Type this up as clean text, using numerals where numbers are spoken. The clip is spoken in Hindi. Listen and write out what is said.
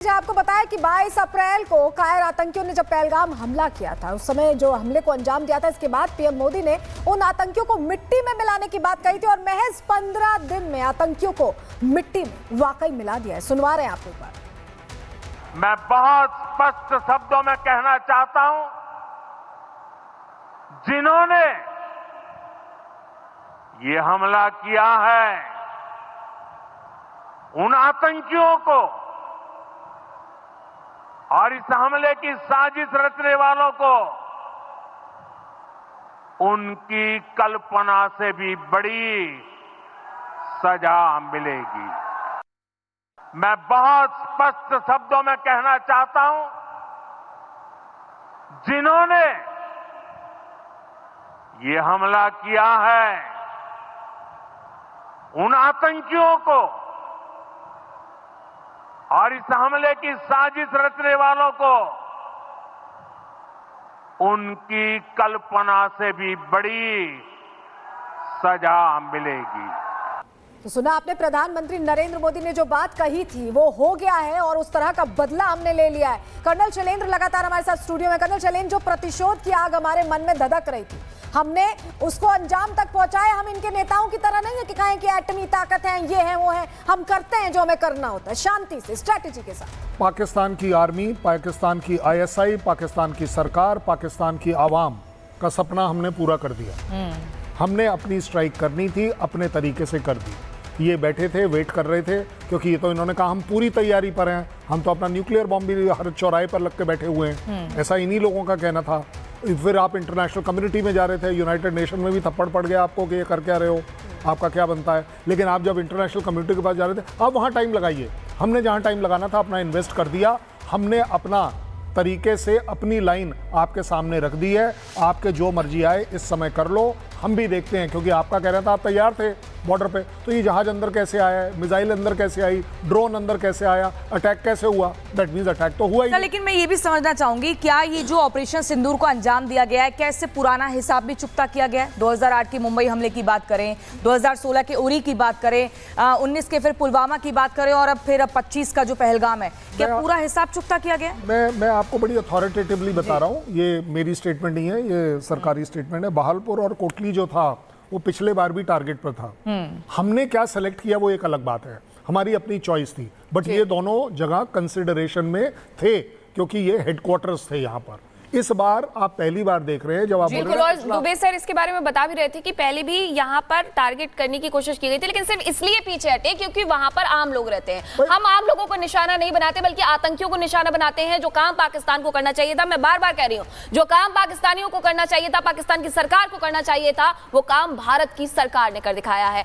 आपको बताया कि 22 अप्रैल को कायर आतंकियों ने जब पहलगाम हमला किया था, उस समय जो हमले को अंजाम दिया था, इसके बाद पीएम मोदी ने उन आतंकियों को मिट्टी में मिलाने की बात कही थी और महज 15 दिन में आतंकियों को मिट्टी में वाकई मिला दिया है। सुनवा रहे हैं आपको एक बार। मैं बहुत स्पष्ट शब्दों में कहना चाहता हूं, जिन्होंने ये हमला किया है, उन आतंकियों को और इस हमले की साजिश रचने वालों को उनकी कल्पना से भी बड़ी सजा मिलेगी। मैं बहुत स्पष्ट शब्दों में कहना चाहता हूं, जिन्होंने ये हमला किया है, उन आतंकियों को और इस हमले की साजिश रचने वालों को उनकी कल्पना से भी बड़ी सजा मिलेगी। तो सुना आपने, प्रधानमंत्री नरेंद्र मोदी ने जो बात कही थी वो हो गया है और उस तरह का बदला हमने ले लिया है। कर्नल शैलेंद्र लगातार हमारे साथ स्टूडियो में। कर्नल शैलेंद्र, जो प्रतिशोध की आग हमारे मन में धधक रही थी, हमने उसको अंजाम तक पहुंचाया। हम इनके नेताओं की तरह नहीं है कि कहें कि एटमी ताकत है, ये है वो है। हम करते हैं जो हमें करना होता है, शांति से, स्ट्रेटेजी के साथ। पाकिस्तान की आर्मी, पाकिस्तान की आईएसआई, पाकिस्तान की सरकार, पाकिस्तान की आवाम का सपना हमने पूरा कर दिया। हमने अपनी स्ट्राइक करनी थी, अपने तरीके से कर दी। ये बैठे थे, वेट कर रहे थे, क्योंकि ये तो इन्होंने कहा हम पूरी तैयारी पर हैं, हम तो अपना न्यूक्लियर बॉम्ब भी हर चौराहे पर लग के बैठे हुए हैं। ऐसा इन्हीं लोगों का कहना था। फिर आप इंटरनेशनल कम्युनिटी में जा रहे थे, यूनाइटेड नेशन में भी थप्पड़ पड़ गया आपको कि ये कर क्या रहे हो, आपका क्या बनता है। लेकिन आप जब इंटरनेशनल कम्युनिटी के पास जा रहे थे, आप वहाँ टाइम लगाइए। हमने जहाँ टाइम लगाना था अपना इन्वेस्ट कर दिया। हमने अपना तरीके से अपनी लाइन आपके सामने रख दी है। आपके जो मर्जी आए इस समय कर लो, हम भी देखते हैं, क्योंकि आपका कह रहा था आप तैयार थे बॉर्डर पे। तो ये जहाज अंदर कैसे आया है, मिसाइल अंदर कैसे आई, ड्रोन अंदर कैसे आया, अटैक कैसे हुआ, दैट मींस अटैक तो हुआ ही। लेकिन मैं ये भी समझना चाहूंगी, क्या ये जो ऑपरेशन सिंदूर को अंजाम दिया गया है, क्या इससे पुराना हिसाब भी चुकता किया गया है? 2008 के मुंबई हमले की बात करें, 2016 के उरी की बात करें, 19 के फिर पुलवामा की बात करें और अब फिर 25 का जो पहलगाम है, क्या पूरा हिसाब चुकता किया गया? मैं आपको बड़ी अथॉरिटेटिवली बता रहा हूँ, ये मेरी स्टेटमेंट नहीं है, ये सरकारी स्टेटमेंट है। बहालपुर और कोटली जो था वो पिछले बार भी टारगेट पर था। हमने क्या सेलेक्ट किया वो एक अलग बात है, हमारी अपनी चॉइस थी, बट ये दोनों जगह कंसिडरेशन में थे, क्योंकि ये हेडक्वार्टर्स थे यहाँ पर। इस बार आप पहली बार देख रहे हैं जब आप बिल्कुल, और दुबे सर इसके बारे में बता भी रहे थे कि पहले भी यहाँ पर टारगेट करने की कोशिश की गई थी, लेकिन सिर्फ इसलिए पीछे हटे क्योंकि वहां पर आम लोग रहते हैं। हम आम लोगों को निशाना नहीं बनाते, बल्कि आतंकियों को निशाना बनाते हैं। जो काम पाकिस्तान को करना चाहिए था, मैं बार बार कह रही हूँ, जो काम पाकिस्तानियों को करना चाहिए था, पाकिस्तान की सरकार को करना चाहिए था, वो काम भारत की सरकार ने कर दिखाया है।